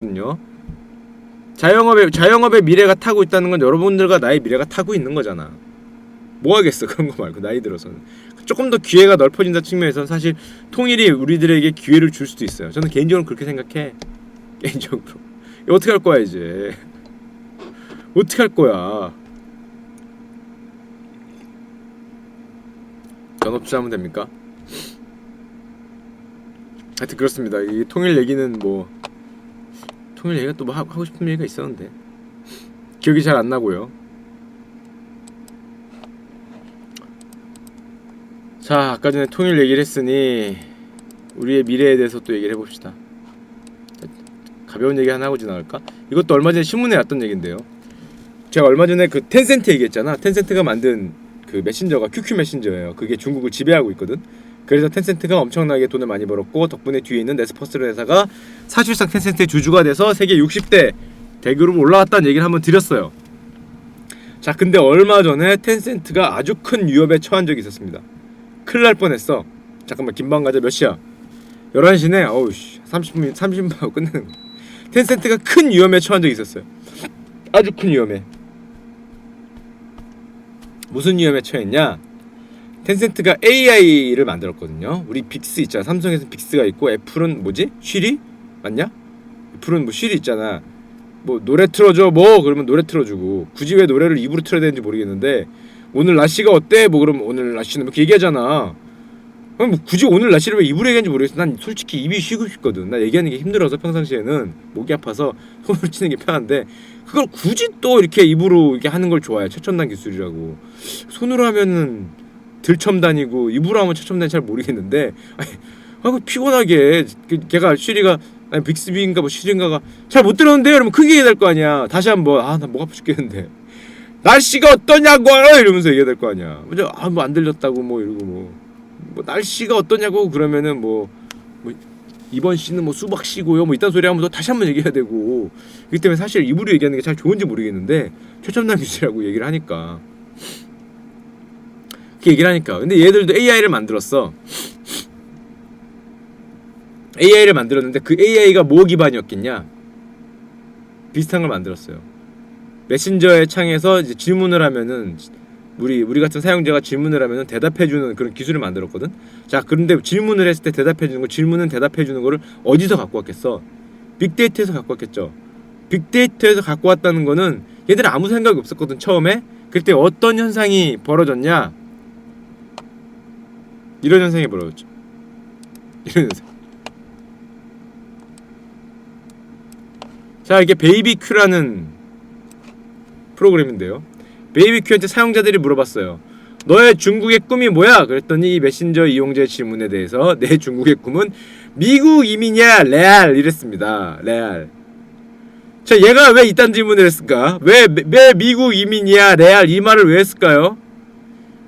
거거든요. 자영업의 미래가 타고 있다는 건 여러분들과 나의 미래가 타고 있는 거잖아. 뭐 하겠어 그런 거 말고 나이 들어서는 조금 더 기회가 넓어진다 측면에서는 사실 통일이 우리들에게 기회를 줄 수도 있어요. 저는 개인적으로 그렇게 생각해. 개인적으로 어떻게 할 거야 이제. 어떻게 할 거야. 전업주하면 됩니까? 하여튼 그렇습니다. 이 통일 얘기는 뭐 통일 얘기가 또 뭐 하고 싶은 얘기가 있었는데 기억이 잘 안 나고요. 자, 아까 전에 통일 얘기를 했으니 우리의 미래에 대해서 또 얘기를 해봅시다. 가벼운 얘기 하나 하고 지나갈까? 이것도 얼마 전에 신문에 났던 얘기인데요. 제가 얼마 전에 그 텐센트 얘기했잖아. 텐센트가 만든 그 메신저가 QQ 메신저예요. 그게 중국을 지배하고 있거든. 그래서 텐센트가 엄청나게 돈을 많이 벌었고 덕분에 뒤에 있는 네스퍼스라는 회사가 사실상 텐센트의 주주가 돼서 세계 60대 대그룹 올라왔다는 얘기를 한번 드렸어요. 자, 근데 얼마 전에 텐센트가 아주 큰 위협에 처한 적이 있었습니다. 큰일 날 뻔했어. 잠깐만, 김방 가자. 몇 시야? 11시네. 어우씨, 30분 하고 끝내는 거. 텐센트가 큰 위험에 처한 적이 있었어요. 아주 큰 위험에. 무슨 위험에 처했냐? 텐센트가 AI를 만들었거든요. 우리 빅스 있잖아. 삼성에서 빅스가 있고 애플은 뭐지? 쉬리? 맞냐? 애플은 뭐 쉬리 있잖아. 뭐 노래 틀어줘 뭐 그러면 노래 틀어주고 굳이 왜 노래를 입으로 틀어야 되는지 모르겠는데 오늘 날씨가 어때? 뭐 그러면 오늘 날씨는 이렇게 얘기하잖아. 그럼 뭐 굳이 오늘 날씨를 왜 입으로 얘기하는지 모르겠어. 난 솔직히 입이 쉬고 싶거든. 나 얘기하는 게 힘들어서 평상시에는 목이 아파서 손으로 치는 게 편한데 그걸 굳이 또 이렇게 입으로 이렇게 하는 걸 좋아해. 최첨단 기술이라고. 손으로 하면은 들첨단이고 입으로 하면 최첨단이 잘 모르겠는데 아니 피곤하게 걔가 쉬리가 아니 빅스비인가 뭐 쉬리인가가 잘 못 들었는데 여러분 크게 얘기해야 될 거 아니야. 다시 한번 나 목 아파 죽겠는데 날씨가 어떠냐고 이러면서 얘기해야 될 거 아니야. 먼저 뭐 안 들렸다고 뭐 이러고 뭐 날씨가 어떠냐고 그러면은 뭐 이번 씨는 뭐 수박 씨고요 뭐 이딴 소리 하면 또 다시 한번 얘기해야 되고 그렇기 때문에 사실 입으로 얘기하는 게 잘 좋은지 모르겠는데 최첨단 기술이라고 얘기를 하니까 그 얘기를 하니까 근데 얘들도 AI를 만들었어. AI를 만들었는데 그 AI가 뭐 기반이었겠냐? 비슷한 걸 만들었어요. 메신저의 창에서 이제 질문을 하면은 우리 같은 사용자가 질문을 하면은 대답해주는 그런 기술을 만들었거든. 자, 그런데 질문을 했을 때 대답해주는 거, 질문은 대답해주는 거를 어디서 갖고 왔겠어? 빅데이터에서 갖고 왔겠죠. 빅데이터에서 갖고 왔다는 거는 얘들은 아무 생각이 없었거든 처음에. 그때 어떤 현상이 벌어졌냐? 이런 현상이 벌어졌죠. 이런 현상. 자, 이게 베이비큐라는 프로그램인데요. 베이비큐한테 사용자들이 물어봤어요. 너의 중국의 꿈이 뭐야? 그랬더니 이 메신저 이용자의 질문에 대해서 내 중국의 꿈은 미국 이민이야 레알 이랬습니다. 레알. 자, 얘가 왜 이딴 질문을 했을까? 왜 미국 이민이야 레알 이 말을 왜 했을까요?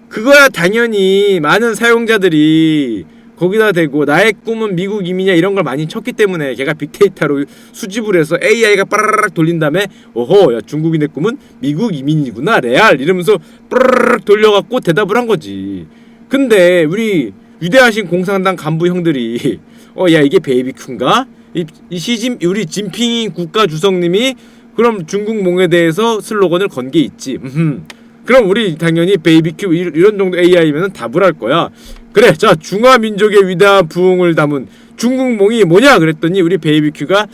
그거야 당연히 많은 사용자들이 거기다 대고 나의 꿈은 미국 이민이야 이런 걸 많이 쳤기 때문에 걔가 빅데이터로 수집을 해서 AI가 빠라락 돌린 다음에 오호 야 중국인의 꿈은 미국 이민이구나 레알 이러면서 빠라락 돌려갖고 대답을 한 거지. 근데 우리 위대하신 공산당 간부 형들이 야 이게 베이비큐인가? 우리 진핑 국가 주석님이 그럼 중국몽에 대해서 슬로건을 건 게 있지. 그럼 우리 당연히 베이비큐 이런 정도 AI면은 답을 할 거야. 그래, 자 중화민족의 위대한 부흥을 담은 중국몽이 뭐냐? 그랬더니 우리 베이비큐가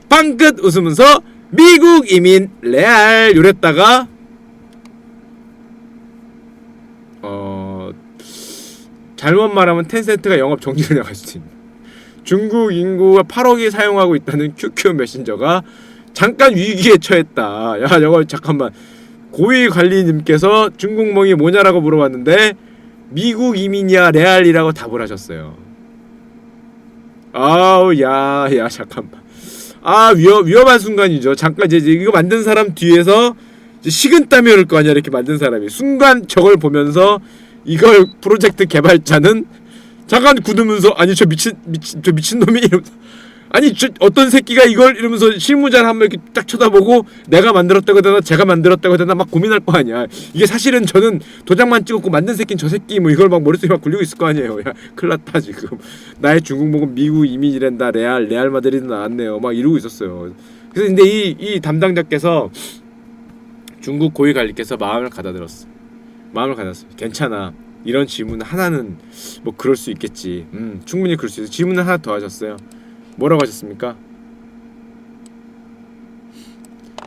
빵긋 웃으면서 미국 이민 레알 요랬다가 잘못 말하면 텐센트가 영업 정지를 나갈 수도 있는. 중국 인구가 8억이 사용하고 있다는 QQ 메신저가 잠깐 위기에 처했다. 야, 저거 잠깐만. 고위 관리님께서 중국몽이 뭐냐라고 물어봤는데 미국 이민이야 레알이라고 답을 하셨어요. 아우 야 잠깐만. 위험한 순간이죠. 잠깐 이제 이거 만든 사람 뒤에서 이제 식은땀이 흐를 거 아니야. 이렇게 만든 사람이 순간 저걸 보면서 이걸 프로젝트 개발자는 잠깐 굳으면서 아니 저 미친놈이 이러면서 아니 어떤 새끼가 이걸 이러면서 실무자를 한번 이렇게 딱 쳐다보고 내가 만들었다고 해야 되나 제가 만들었다고 해야 되나 막 고민할 거 아니야. 이게 사실은 저는 도장만 찍었고 만든 새끼는 저 새끼 뭐 이걸 막 머릿속에 막 굴리고 있을 거 아니에요. 야 큰일났다 지금. 나의 중국목은 미국 이민이란다. 레알 마드리드 나왔네요. 막 이러고 있었어요. 그래서 근데 이 담당자께서 중국 고위 관리께서 마음을 가다들었어. 마음을 가졌어. 괜찮아. 이런 질문 하나는 뭐 그럴 수 있겠지. 충분히 그럴 수 있어. 질문을 하나 더 하셨어요. 뭐라고 하셨습니까?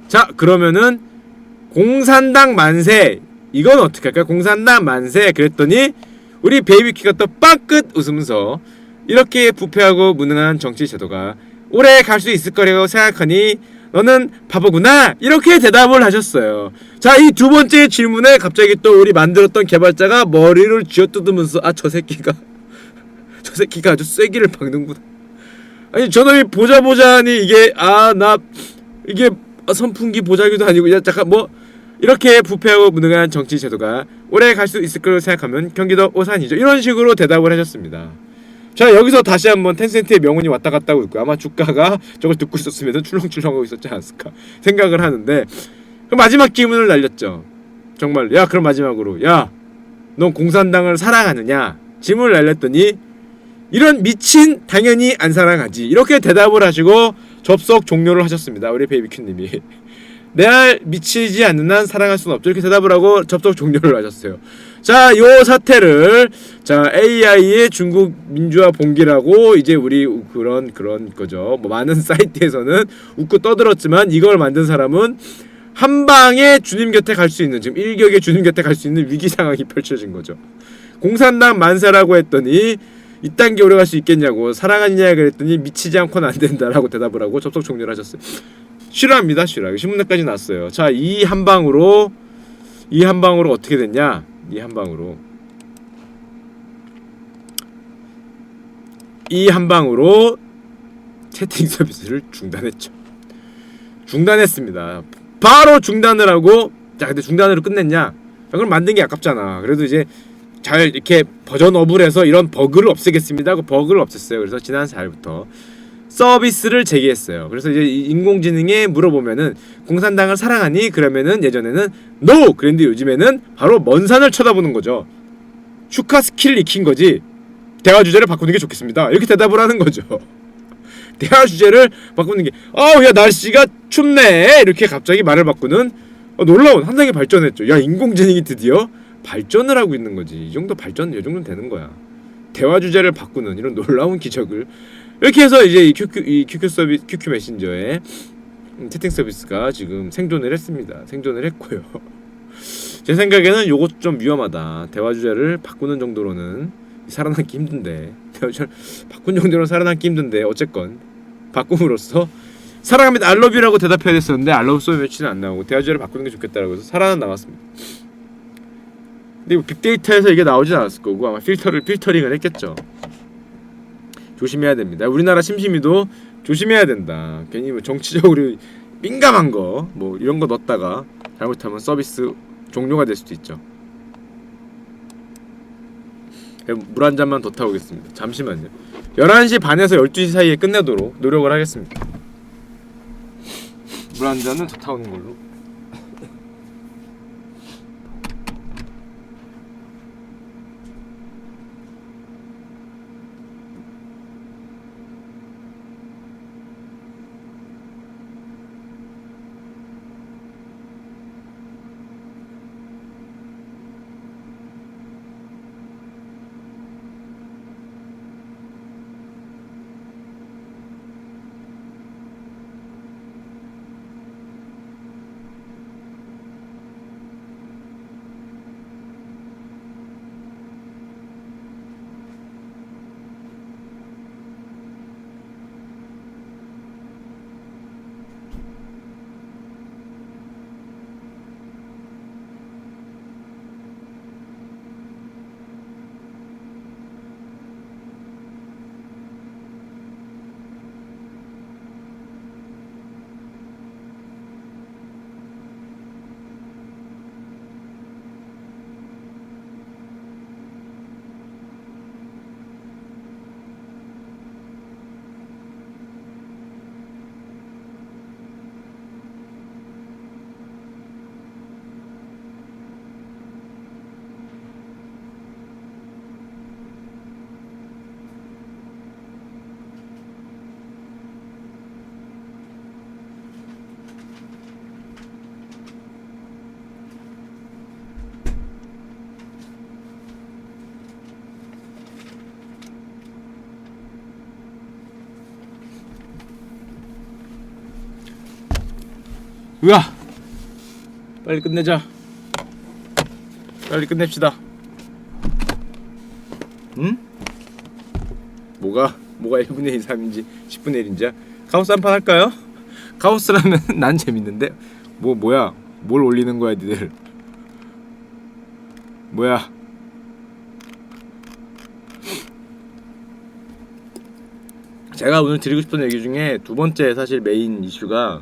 자 그러면은 공산당 만세. 이건 어떻게 할까요? 공산당 만세. 그랬더니 우리 베이비키가 또 빠끗 웃으면서 이렇게 부패하고 무능한 정치 제도가 오래 갈 수 있을 거라고 생각하니 너는 바보구나. 이렇게 대답을 하셨어요. 자, 이 두 번째 질문에 갑자기 또 우리 만들었던 개발자가 머리를 쥐어뜯으면서 저 새끼가 아주 쐐기를 박는구나. 아니 저놈이 보자니 이게 나 이게 선풍기 보자기도 아니고 야 잠깐 뭐 이렇게 부패하고 무능한 정치 제도가 오래 갈 수 있을 거라고 생각하면 경기도 오산이죠. 이런 식으로 대답을 하셨습니다. 자 여기서 다시 한번 텐센트의 명운이 왔다 갔다 하고 있고 아마 주가가 저걸 듣고 있었으면 출렁출렁하고 있었지 않았을까 생각을 하는데 그 마지막 질문을 날렸죠. 정말 야 그럼 마지막으로 야 넌 공산당을 사랑하느냐 질문을 날렸더니 이런 미친 당연히 안 사랑하지 이렇게 대답을 하시고 접속 종료를 하셨습니다. 우리 베이비큐님이 내알 미치지 않는 한 사랑할 수는 없죠 이렇게 대답을 하고 접속 종료를 하셨어요. 자, 요 사태를 자 AI의 중국 민주화 봉기라고 이제 우리 그런 거죠. 뭐 많은 사이트에서는 웃고 떠들었지만 이걸 만든 사람은 한 방에 주님 곁에 갈 수 있는 지금 일격에 주님 곁에 갈 수 있는 위기 상황이 펼쳐진 거죠. 공산당 만세라고 했더니 이딴 게 오래 갈 수 있겠냐고 사랑하느냐 그랬더니 미치지 않고는 안 된다라고 대답을 하고 접속 종료를 하셨어요. 싫어합니다. 신문에까지 났어요. 자, 이 한 방으로 어떻게 됐냐? 이 한 방으로 채팅 서비스를 중단했습니다. 바로 중단을 하고 자 근데 중단으로 끝냈냐? 그걸 만든 게 아깝잖아. 그래도 이제 잘 이렇게 버전업을 해서 이런 버그를 없애겠습니다 하고 버그를 없앴어요. 그래서 지난 4일부터 서비스를 제기했어요. 그래서 이제 인공지능에 물어보면은 공산당을 사랑하니? 그러면은 예전에는 NO! 그런데 요즘에는 바로 먼 산을 쳐다보는 거죠. 슈카 스킬을 익힌 거지. 대화 주제를 바꾸는 게 좋겠습니다. 이렇게 대답을 하는 거죠. 대화 주제를 바꾸는 게 야 날씨가 춥네 이렇게 갑자기 말을 바꾸는 놀라운 한 단계 발전했죠. 야 인공지능이 드디어 발전을 하고 있는 거지. 이 정도 발전 이 정도는 되는 거야. 대화 주제를 바꾸는 이런 놀라운 기적을 이렇게 해서 이제 이 QQ 서비스 QQ 메신저의 채팅 서비스가 지금 생존을 했습니다. 생존을 했고요. 제 생각에는 요거 좀 위험하다. 대화 주제를 바꾸는 정도로는 살아남기 힘든데 대화 주제를 바꾼 정도로는 살아남기 힘든데 어쨌건 바꿈으로써 사랑합니다 알러뷰라고 대답해야 됐었는데 알러뷰 소리 며칠은 안 나오고 대화 주제를 바꾸는 게 좋겠다라고 해서 살아는 나왔습니다. 근데 빅데이터에서 이게 나오진 않았을 거고 아마 필터링을 했겠죠. 조심해야 됩니다. 우리나라 심심이도 조심해야 된다. 괜히 뭐 정치적으로 민감한 거 뭐 이런 거 넣었다가 잘못하면 서비스 종료가 될 수도 있죠. 물 한 잔만 더 타오겠습니다. 잠시만요. 11시 반에서 12시 사이에 끝내도록 노력을 하겠습니다. 물 한 잔은 더 타오는 걸로. 으아! 빨리 끝내자. 빨리 끝냅시다. 응? 뭐가 1분의 1, 3인지 10분의 1인지야? 카오스 한 판 할까요? 카오스라면 난 재밌는데. 뭐야? 뭘 올리는 거야, 니들? 뭐야? 제가 오늘 드리고 싶은 얘기 중에 두 번째 사실 메인 이슈가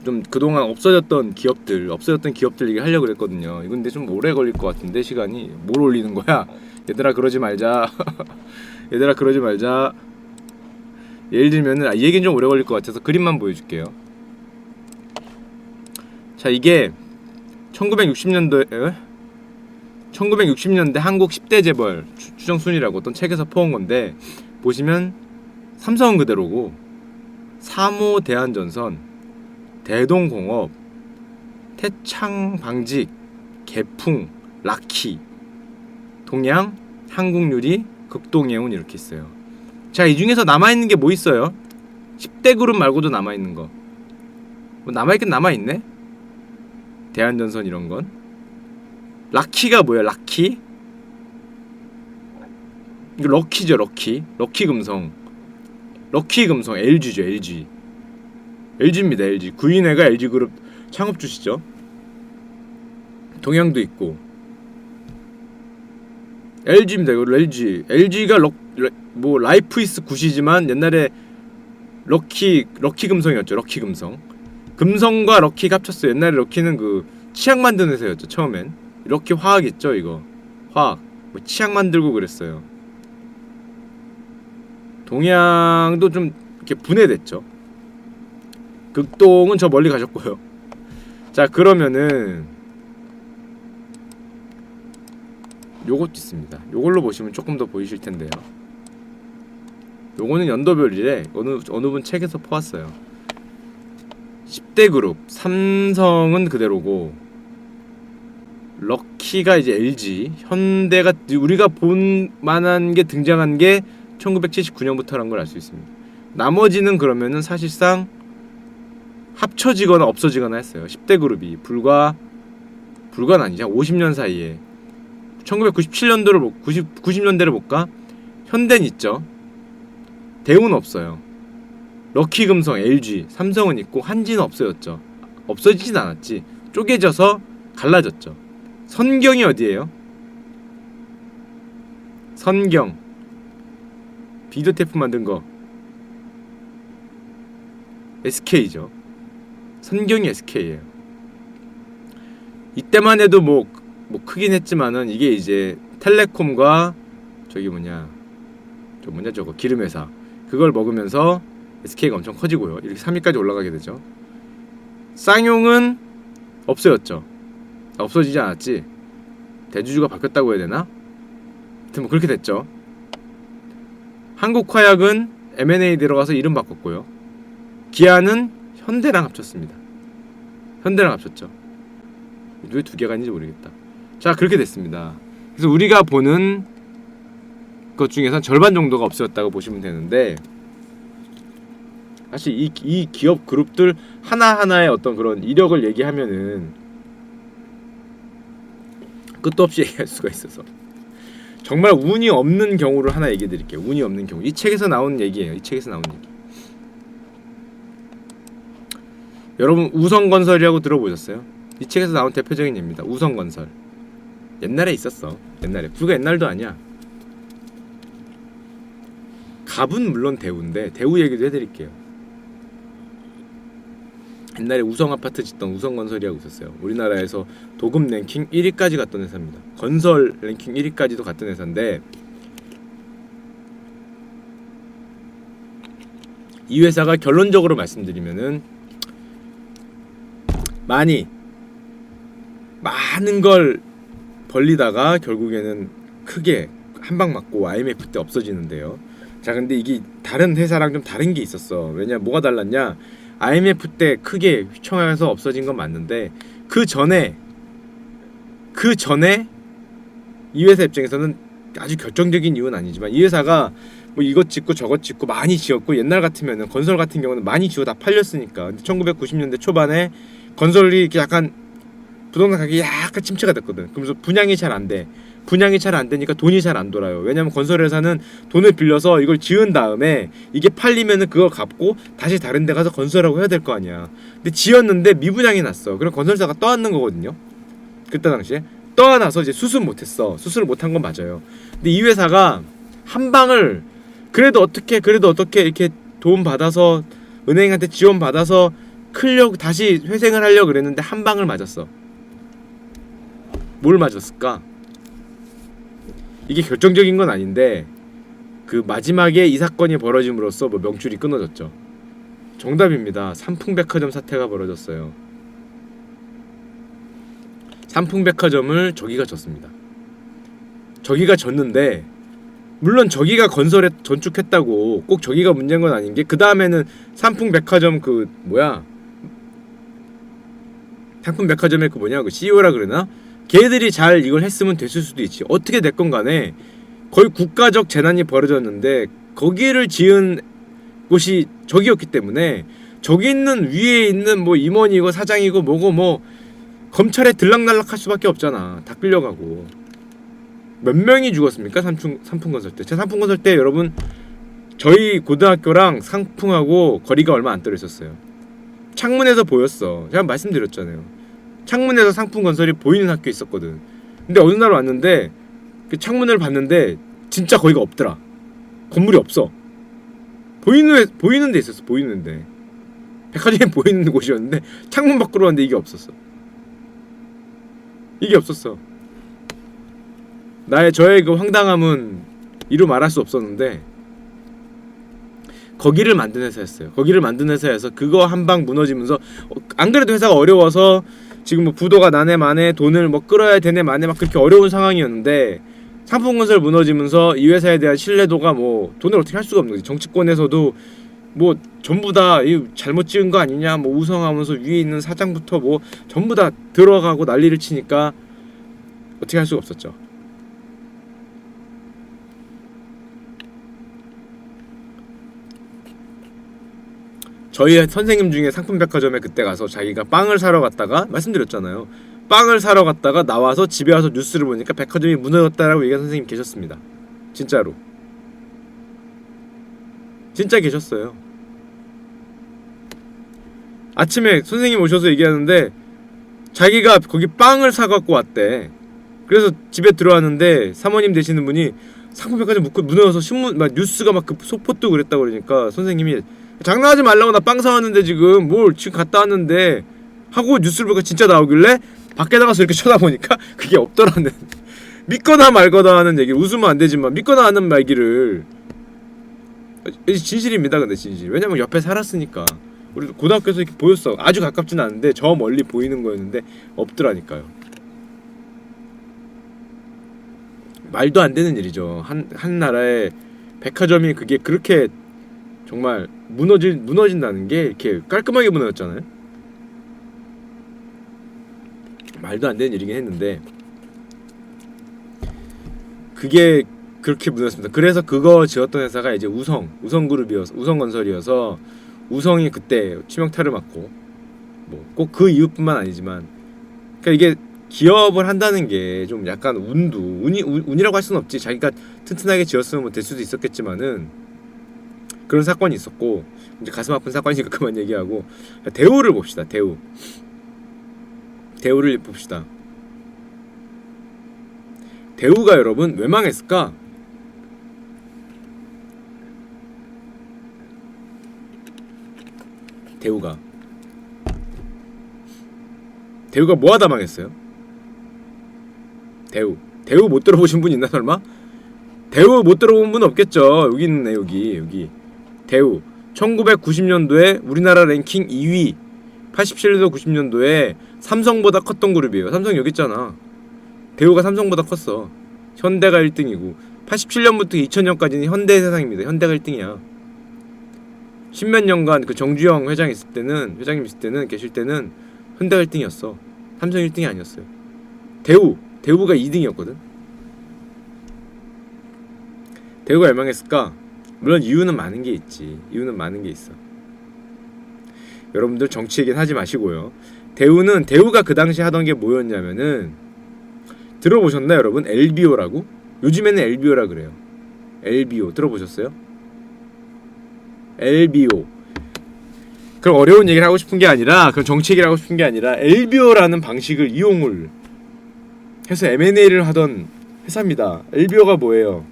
좀 그동안 없어졌던 기업들 얘기 하려고 그랬거든요. 이건 근데 좀 오래 걸릴 것 같은데 시간이. 뭘 올리는 거야? 얘들아 그러지 말자. 얘들아 그러지 말자. 예를 들면은 이 얘기는 좀 오래 걸릴 것 같아서 그림만 보여줄게요. 자, 이게 1960년대 한국 10대 재벌 추정 순위라고 어떤 책에서 퍼온 건데, 보시면 삼성은 그대로고 사모 대한전선, 대동공업, 태창방직, 개풍, 라키, 동양, 한국유리, 극동예운 이렇게 있어요. 자, 이 중에서 남아있는 게 뭐 있어요? 10대 그룹 말고도 남아있는 거. 뭐 남아있긴 남아있네? 대한전선 이런 건. 라키가 뭐야? 라키? 이거 럭키죠, 럭키. 럭키금성. 럭키금성 LG죠, LG. LG입니다, LG. 구인회가 LG그룹 창업주시죠. 동양도 있고. LG입니다. 이거 LG. LG가 라이프이스 굿이지만 옛날에 럭키금성이었죠. 럭키금성. 금성과 럭키가 합쳤어요. 옛날에 럭키는 그 치약 만드는 회사였죠. 처음엔. 럭키 화학 있죠, 이거. 화학. 뭐 치약 만들고 그랬어요. 동양도 좀 이렇게 분해됐죠. 극동은 저 멀리 가셨고요. 자, 그러면은 요것도 있습니다. 요걸로 보시면 조금 더 보이실 텐데요. 요거는 연도별이래. 어느 분 책에서 퍼왔어요. 10대 그룹 삼성은 그대로고, 럭키가 이제 LG, 현대가 우리가 본 만한 게 등장한 게 1979년부터라는 걸 알 수 있습니다. 나머지는 그러면은 사실상 합쳐지거나 없어지거나 했어요. 10대 그룹이 불과는 아니죠. 50년 사이에 1997년도를 90년대를 볼까? 현대는 있죠. 대우는 없어요. 럭키금성, LG, 삼성은 있고 한지는 없어졌죠. 없어지진 않았지. 쪼개져서 갈라졌죠. 선경이 어디예요? 선경. 비디오 테이프 만든 거. SK죠. 선경이 SK예요. 이때만 해도 뭐 크긴 했지만은 이게 이제 텔레콤과 저거 기름회사, 그걸 먹으면서 SK가 엄청 커지고요. 이렇게 3위까지 올라가게 되죠. 쌍용은 없어졌죠. 없어지지 않았지. 대주주가 바뀌었다고 해야 되나? 하여튼 뭐 그렇게 됐죠. 한국화약은 M&A 들어가서 이름 바꿨고요. 기아는 현대랑 합쳤습니다. 현대랑 합쳤죠. 왜 두 개가 있는지 모르겠다. 자, 그렇게 됐습니다. 그래서 우리가 보는 것 중에서 절반 정도가 없어졌다고 보시면 되는데, 사실 이 기업 그룹들 하나하나의 어떤 그런 이력을 얘기하면은 끝도 없이 얘기할 수가 있어서 정말 운이 없는 경우를 하나 얘기해 드릴게요. 운이 없는 경우. 이 책에서 나오는 얘기예요. 이 책에서 나오는 얘기. 여러분 우성건설이라고 들어보셨어요? 이 책에서 나온 대표적인 예입니다. 우성건설. 옛날에 있었어. 옛날에. 불과 옛날도 아니야. 갑은 물론 대우인데 대우 얘기도 해드릴게요. 옛날에 우성아파트 짓던 우성건설이라고 있었어요. 우리나라에서 도급 랭킹 1위까지 갔던 회사입니다. 건설 랭킹 1위까지도 갔던 회사인데, 이 회사가 결론적으로 말씀드리면은 많은 걸 벌리다가 결국에는 크게 한 방 맞고 IMF 때 없어지는데요. 자, 근데 이게 다른 회사랑 좀 다른 게 있었어. 왜냐, 뭐가 달랐냐? IMF 때 크게 휘청하면서 없어진 건 맞는데, 그 전에 이 회사 입장에서는 아주 결정적인 이유는 아니지만, 이 회사가 뭐 이것 짓고 저것 짓고 많이 지었고, 옛날 같으면은 건설 같은 경우는 많이 지고 다 팔렸으니까. 근데 1990년대 초반에 건설이 이렇게 약간 부동산 가격이 약간 침체가 됐거든. 그러면서 분양이 잘 안 돼. 분양이 잘 안 되니까 돈이 잘 안 돌아요. 왜냐면 건설회사는 돈을 빌려서 이걸 지은 다음에 이게 팔리면은 그거 갚고 다시 다른 데 가서 건설하고 해야 될 거 아니야. 근데 지었는데 미분양이 났어. 그럼 건설사가 떠안는 거거든요. 그때 당시에 떠안아서 이제 수습 못했어. 수술을 못한 건 맞아요. 근데 이 회사가 한 방을 그래도 어떻게 이렇게 도움 받아서 은행한테 지원 받아서 크려고 다시 회생을 하려고 그랬는데 한 방을 맞았어. 뭘 맞았을까? 이게 결정적인 건 아닌데 그 마지막에 이 사건이 벌어짐으로써 뭐 명줄이 끊어졌죠. 정답입니다. 삼풍백화점 사태가 벌어졌어요. 삼풍백화점을 저기가 졌습니다. 저기가 졌는데 물론 저기가 건설에 전축했다고 꼭 저기가 문제인 건 아닌 게, 그 다음에는 삼풍백화점 그 뭐야, 삼풍백화점의 그 뭐냐, 그 CEO라 그러나, 걔들이 잘 이걸 했으면 됐을 수도 있지. 어떻게 됐건 간에 거의 국가적 재난이 벌어졌는데 거기를 지은 곳이 저기였기 때문에, 저기 있는 위에 있는 뭐 임원이고 사장이고 뭐고 뭐 검찰에 들락날락할 수밖에 없잖아. 다 끌려가고. 몇 명이 죽었습니까? 삼풍건설 때. 제 삼풍건설 때 여러분, 저희 고등학교랑 상풍하고 거리가 얼마 안 떨어 있었어요. 창문에서 보였어. 제가 말씀드렸잖아요. 창문에서 상풍건설이 보이는 학교 있었거든. 근데 어느 날 왔는데 그 창문을 봤는데 진짜 거기가 없더라. 건물이 없어. 보이는 데 있었어. 보이는데 백화점에 보이는 곳이었는데 창문 밖으로 왔는데 이게 없었어. 이게 없었어. 저의 그 황당함은 이루 말할 수 없었는데, 거기를 만든 회사였어요. 거기를 만든 회사여서 그거 한 방 무너지면서, 안 그래도 회사가 어려워서 지금 뭐 부도가 나네 마네, 돈을 뭐 끌어야 되네 마네 막 그렇게 어려운 상황이었는데, 삼풍건설 무너지면서 이 회사에 대한 신뢰도가 뭐 돈을 어떻게 할 수가 없는 거지. 정치권에서도 뭐 전부 다 잘못 지은 거 아니냐 뭐 우성하면서 위에 있는 사장부터 뭐 전부 다 들어가고 난리를 치니까 어떻게 할 수가 없었죠. 저희 선생님 중에 상품백화점에 그때 가서 자기가 빵을 사러 갔다가, 말씀드렸잖아요, 빵을 사러 갔다가 나와서 집에 와서 뉴스를 보니까 백화점이 무너졌다라고 얘기한 선생님 계셨습니다. 진짜로. 진짜 계셨어요. 아침에 선생님 오셔서 얘기하는데 자기가 거기 빵을 사갖고 왔대. 그래서 집에 들어왔는데 사모님 되시는 분이 상품백화점 무너져서 신문 막 뉴스가 막 그 소포 뜨고 그랬다고 그러니까 선생님이 장난하지 말라고, 나 빵 사왔는데 지금 뭘 지금 갔다 왔는데 하고 뉴스를 보니까 진짜 나오길래 밖에 나가서 이렇게 쳐다보니까 그게 없더라는. 믿거나 말거나 하는 얘기를, 웃으면 안 되지만 믿거나 하는 말기를, 진실입니다. 근데 진실. 왜냐면 옆에 살았으니까. 우리 고등학교에서 이렇게 보였어. 아주 가깝진 않은데 저 멀리 보이는 거였는데 없더라니까요. 말도 안 되는 일이죠. 한 나라의 백화점이 그게 그렇게 정말 무너진다는 게, 이렇게 깔끔하게 무너졌잖아요. 말도 안 되는 일이긴 했는데 그게 그렇게 무너졌습니다. 그래서 그거 지었던 회사가 이제 우성건설이어서, 우성이 그때 치명타를 맞고, 뭐 꼭 그 이유뿐만 아니지만, 그러니까 이게 기업을 한다는 게 좀 약간 운이라고 할 수는 없지. 자기가 튼튼하게 지었으면 뭐 될 수도 있었겠지만은 그런 사건이 있었고, 이제 가슴 아픈 사건이니까 그만 얘기하고, 대우를 봅시다. 대우를 봅시다. 대우가 여러분 왜 망했을까? 대우가 뭐 하다 망했어요? 대우 못 들어보신 분 있나 설마? 대우 못 들어본 분 없겠죠. 여기 있네. 여기 대우 1990년도에 우리나라 랭킹 2위, 87년도 90년도에 삼성보다 컸던 그룹이에요. 삼성 여기 있잖아. 대우가 삼성보다 컸어. 현대가 1등이고 87년부터 2000년까지는 현대 세상입니다. 현대가 1등이야. 십몇 년간 그 정주영 회장님 있을 때는 계실 때는 현대가 1등이었어. 삼성 1등이 아니었어요. 대우가 2등이었거든. 대우가 멸망했을까? 물론 이유는 많은 게 있지. 이유는 많은 게 있어. 여러분들 정치 얘기는 하지 마시고요. 대우가 그 당시 하던 게 뭐였냐면은, 들어보셨나요 여러분? LBO라고? 요즘에는 LBO라 그래요. LBO 들어보셨어요? LBO. 그럼 어려운 얘기를 하고 싶은 게 아니라, 그럼 정치 얘기를 하고 싶은 게 아니라 LBO라는 방식을 이용을 해서 M&A를 하던 회사입니다. LBO가 뭐예요?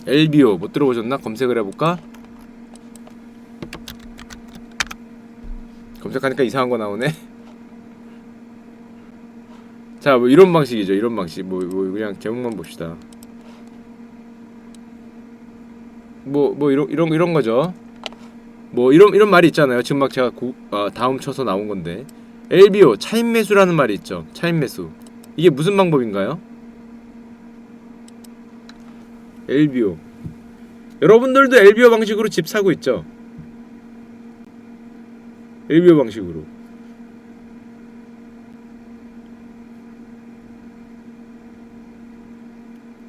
LBO 못 들어보셨나? 검색을 해볼까? 검색하니까 이상한 거 나오네. 자, 뭐 이런 방식이죠. 이런 방식. 뭐 그냥 제목만 봅시다. 뭐 이런 거죠. 뭐 이런 말이 있잖아요. 지금 막 제가 다음 쳐서 나온 건데. LBO 차임 매수라는 말이 있죠. 차임 매수. 이게 무슨 방법인가요? LBO. 여러분들도 LBO 방식으로 집 사고 있죠? LBO 방식으로.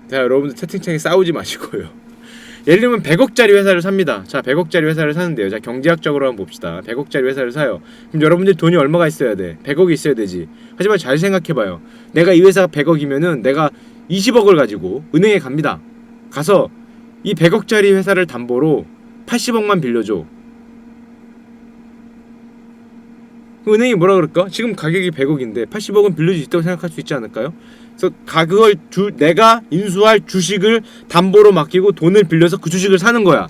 자, 여러분들 채팅창에 싸우지 마시고요. 예를 들면 100억짜리 회사를 삽니다. 자, 100억짜리 회사를 사는데요. 자, 경제학적으로 한번 봅시다. 100억짜리 회사를 사요. 그럼 여러분들 돈이 얼마가 있어야 돼? 100억이 있어야 되지. 하지만 잘 생각해봐요. 내가 이 회사가 100억이면은 내가 20억을 가지고 은행에 갑니다. 가서 이 100억짜리 회사를 담보로 80억만 빌려줘. 은행이 뭐라 그럴까? 지금 가격이 100억인데 80억은 빌려줄 수 있다고 생각할 수 있지 않을까요? 그래서 그걸 내가 인수할 주식을 담보로 맡기고 돈을 빌려서 그 주식을 사는 거야.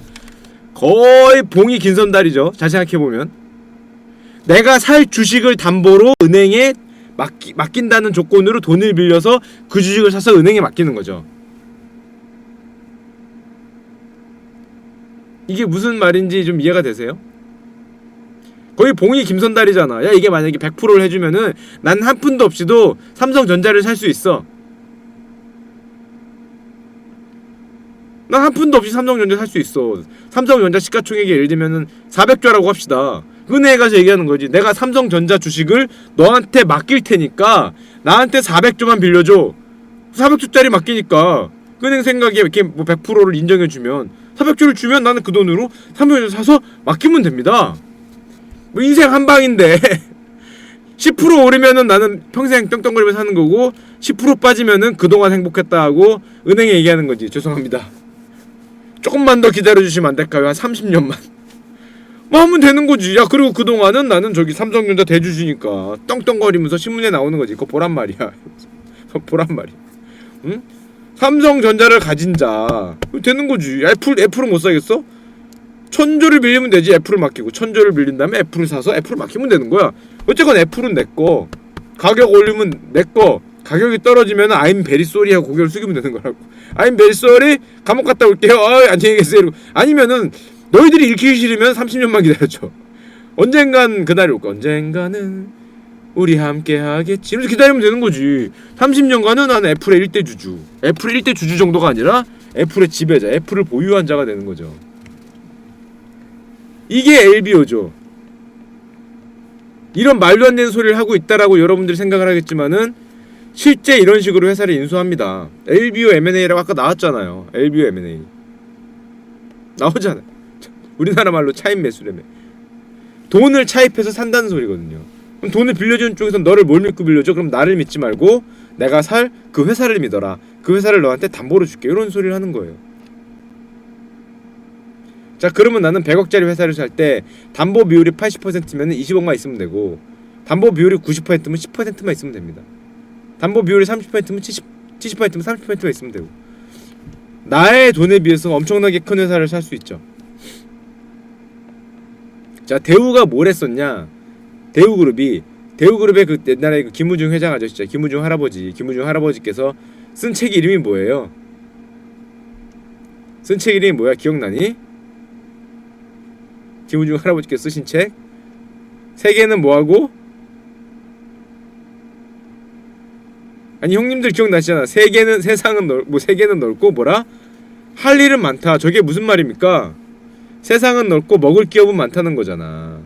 거의 봉이 긴 선다리죠. 잘 생각해보면 내가 살 주식을 담보로 은행에 맡긴다는 조건으로 돈을 빌려서 그 주식을 사서 은행에 맡기는 거죠. 이게 무슨 말인지 좀 이해가 되세요? 거의 봉이 김선달이잖아. 야, 이게 만약에 100%를 해주면은 난 한 푼도 없이도 삼성전자를 살 수 있어. 난 한 푼도 없이 삼성전자 살 수 있어. 삼성전자 시가총액이 예를 들면은 400조라고 합시다. 은행에 가서 얘기하는 거지. 내가 삼성전자 주식을 너한테 맡길 테니까 나한테 400조만 빌려줘. 400조짜리 맡기니까 은행 생각에 이렇게 뭐 100%를 인정해주면 400조를 주면 나는 그 돈으로 삼성전자 사서 맡기면 됩니다. 뭐 인생 한 방인데 10% 오르면은 나는 평생 떵떵거리며 사는 거고 10% 빠지면은 그동안 행복했다 하고 은행에 얘기하는 거지. 죄송합니다. 조금만 더 기다려주시면 안 될까요? 한 30년만. 뭐 하면 되는 거지. 야, 그리고 그동안은 나는 저기 삼성전자 대주주니까 떵떵거리면서 신문에 나오는 거지. 그거 보란 말이야. 보란 말이야. 응? 삼성전자를 가진 자 되는 거지. 애플은 못 사겠어? 1000조를 빌리면 되지. 애플을 맡기고 1000조를 빌린 다음에 애플을 사서 애플을 맡기면 되는 거야. 어쨌건 애플은 내꺼. 가격 올리면 내꺼. 가격이 떨어지면 I'm very sorry 하고 고개를 숙이면 되는 거라고. I'm very sorry. 감옥 갔다 올게요. 안녕히 계세요. 이러고. 아니면은 너희들이 읽히기 싫으면 30년만 기다려줘. 언젠간 그날이 올까. 언젠가는 우리 함께 하겠지. 이렇게 기다리면 되는 거지. 30년간은 나는 애플의 1대 주주. 애플의 1대 주주 정도가 아니라 애플의 지배자, 애플을 보유한 자가 되는 거죠. 이게 LBO죠. 이런 말도 안 되는 소리를 하고 있다라고 여러분들이 생각을 하겠지만은 실제 이런 식으로 회사를 인수합니다. LBO M&A라고 아까 나왔잖아요. LBO M&A 나오잖아요. 우리나라 말로 차입 매수라며. 돈을 차입해서 산다는 소리거든요. 그럼 돈을 빌려주는 쪽에서 너를 뭘 믿고 빌려줘? 그럼 나를 믿지 말고 내가 살 그 회사를 믿어라. 그 회사를 너한테 담보로 줄게. 이런 소리를 하는 거예요. 자, 그러면 나는 100억짜리 회사를 살 때 담보 비율이 80%면 20억만 있으면 되고 담보 비율이 90%면 10%만 있으면 됩니다. 담보 비율이 30%면 70%면 30%만 있으면 되고 나의 돈에 비해서 엄청나게 큰 회사를 살 수 있죠. 자, 대우가 뭘 했었냐? 대우그룹의 그 옛날에 그 김우중 회장 아저씨죠. 김우중 할아버지께서 쓴 책 이름이 뭐예요? 쓴 책 이름이 뭐야? 기억나니? 김우중 할아버지께서 쓰신 책? 세계는 뭐하고? 아니, 형님들 기억나시잖아. 세상은 세계는 넓고 뭐라? 할 일은 많다. 저게 무슨 말입니까? 세상은 넓고 먹을 기업은 많다는 거잖아.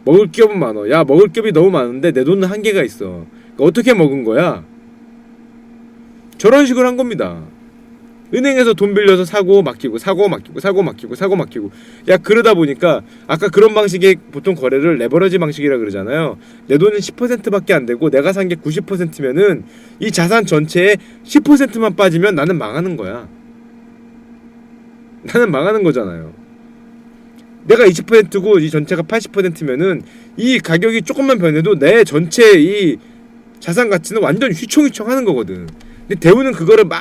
먹을 기업은 많어. 야, 먹을 기업이 너무 많은데 내 돈은 한계가 있어. 그러니까 어떻게 먹은 거야? 저런 식으로 한 겁니다. 은행에서 돈 빌려서 사고 맡기고 사고 맡기고 사고 맡기고 사고 맡기고. 야, 그러다 보니까 아까 그런 방식의 보통 거래를 레버러지 방식이라 그러잖아요. 내 돈은 10%밖에 안 되고 내가 산 게 90%면은 이 자산 전체의 10%만 빠지면 나는 망하는 거야. 나는 망하는 거잖아요. 내가 20%고 이 전체가 80%면은 이 가격이 조금만 변해도 내 전체 이 자산 가치는 완전 휘청휘청 하는 거거든. 근데 대우는 그거를 막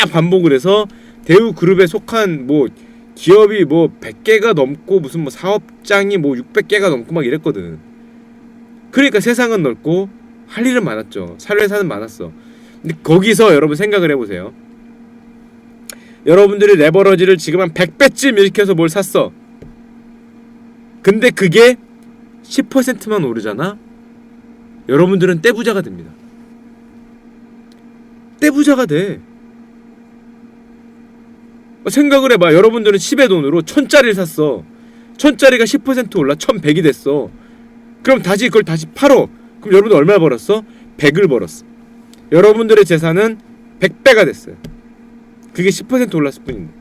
반복을 해서 대우 그룹에 속한 뭐 기업이 뭐 100개가 넘고 무슨 뭐 사업장이 뭐 600개가 넘고 막 이랬거든. 그러니까 세상은 넓고 할 일은 많았죠. 살 회사는 많았어. 근데 거기서 여러분 생각을 해보세요. 여러분들이 레버러지를 지금 한 100배쯤 일으켜서 뭘 샀어. 근데 그게 10%만 오르잖아? 여러분들은 떼부자가 됩니다. 떼부자가 돼. 생각을 해봐. 여러분들은 10의 돈으로 1000짜리를 샀어. 1000짜리가 10% 올라 1100이 됐어. 그럼 다시 그걸 다시 팔어. 그럼 여러분들 얼마 벌었어? 100을 벌었어. 여러분들의 재산은 100배가 됐어요. 그게 10% 올랐을 뿐인데.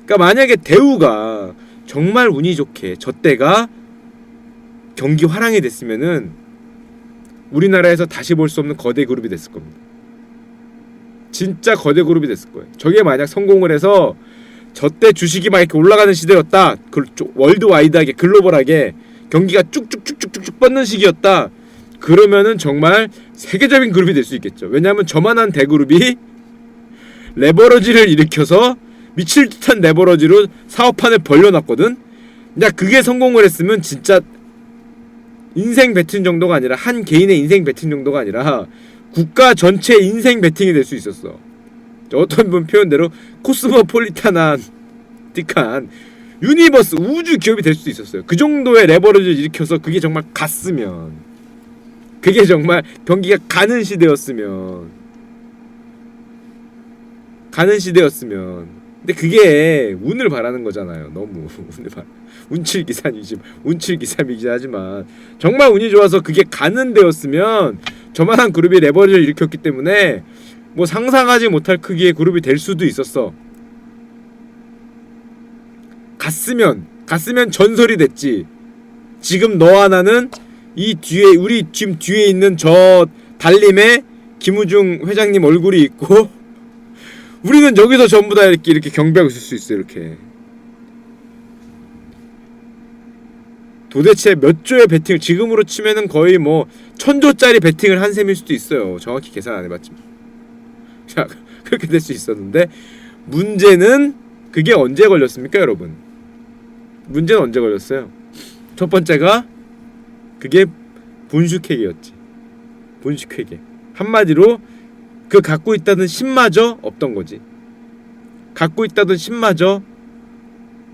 그러니까 만약에 대우가 정말 운이 좋게 저 때가 경기 화랑이 됐으면은 우리나라에서 다시 볼 수 없는 거대 그룹이 됐을 겁니다. 진짜 거대 그룹이 됐을 거예요. 저게 만약 성공을 해서 저 때 주식이 막 이렇게 올라가는 시대였다. 월드와이드하게 글로벌하게 경기가 쭉쭉쭉쭉쭉 뻗는 시기였다. 그러면은 정말 세계적인 그룹이 될 수 있겠죠. 왜냐하면 저만한 대그룹이 레버러지를 일으켜서 미칠 듯한 레버러지로 사업판을 벌려놨거든. 야, 그게 성공을 했으면 진짜 인생 배팅 정도가 아니라 한 개인의 인생 배팅 정도가 아니라 국가 전체 인생 배팅이 될 수 있었어. 어떤 분 표현대로 코스모폴리탄한 틱한 유니버스 우주 기업이 될 수도 있었어요. 그 정도의 레버러지를 일으켜서 그게 정말 갔으면, 그게 정말 경기가 가는 시대였으면. 근데 그게 운을 바라는 거잖아요. 너무 운을 바라. 운칠기삼이긴 하지만 정말 운이 좋아서 그게 가는 데였으면 저만한 그룹이 레버리지를 일으켰기 때문에 뭐 상상하지 못할 크기의 그룹이 될 수도 있었어. 갔으면 전설이 됐지. 지금 너와 나는 이 뒤에, 우리 지금 뒤에 있는 저 달림에 김우중 회장님 얼굴이 있고 우리는 여기서 전부 다 이렇게 경배하고 있을 수 있어. 이렇게 도대체 몇 조의 베팅을, 지금으로 치면은 거의 뭐 1000조짜리 베팅을 한 셈일 수도 있어요. 정확히 계산 안 해봤지만. 자, 그렇게 될 수 있었는데 문제는 그게 언제 걸렸습니까, 여러분? 문제는 언제 걸렸어요? 첫 번째가 그게 분식회계였지. 분식회계. 한마디로 그 갖고 있다던 신마저 없던 거지. 갖고 있다던 신마저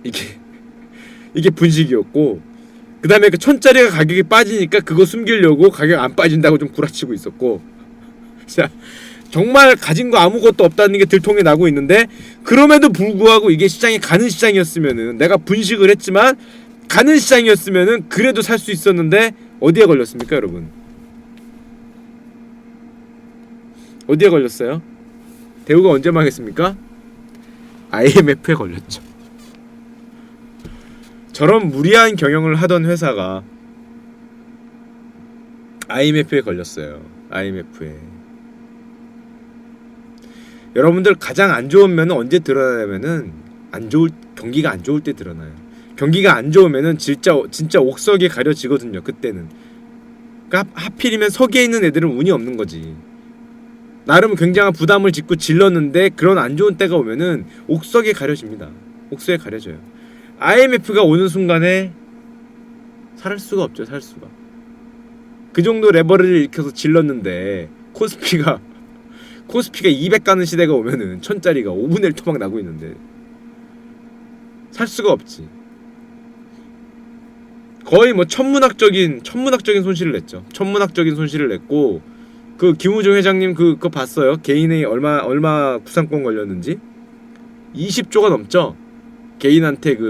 이게 분식이었고, 그 다음에 그 1000짜리가 가격이 빠지니까 그거 숨기려고 가격 안 빠진다고 좀 구라치고 있었고. 자, 정말 가진 거 아무것도 없다는 게 들통이 나고 있는데, 그럼에도 불구하고 이게 시장이 가는 시장이었으면은, 내가 분식을 했지만 가는 시장이었으면은 그래도 살 수 있었는데 어디에 걸렸습니까, 여러분? 어디에 걸렸어요? 대우가 언제 망했습니까? IMF에 걸렸죠. 저런 무리한 경영을 하던 회사가 IMF에 걸렸어요. IMF에. 여러분들 가장 안 좋은 면은 언제 드러나냐면은 경기가 안 좋을 때 드러나요. 경기가 안 좋으면은 진짜 옥석이 가려지거든요. 그때는. 그러니까 하필이면 석에 있는 애들은 운이 없는 거지. 나름 굉장한 부담을 짓고 질렀는데 그런 안 좋은 때가 오면은 옥석에 가려집니다. 옥석에 가려져요. IMF가 오는 순간에 살 수가 없죠. 살 수가. 그 정도 레버리를 일으켜서 질렀는데 코스피가 200 가는 시대가 오면은 1000짜리가 5분의 1 토막 나고 있는데 살 수가 없지. 거의 뭐 천문학적인 손실을 냈죠. 천문학적인 손실을 냈고, 그 김우중 회장님 그거 봤어요? 개인이 얼마 구상권 걸렸는지? 20조가 넘죠. 개인한테 그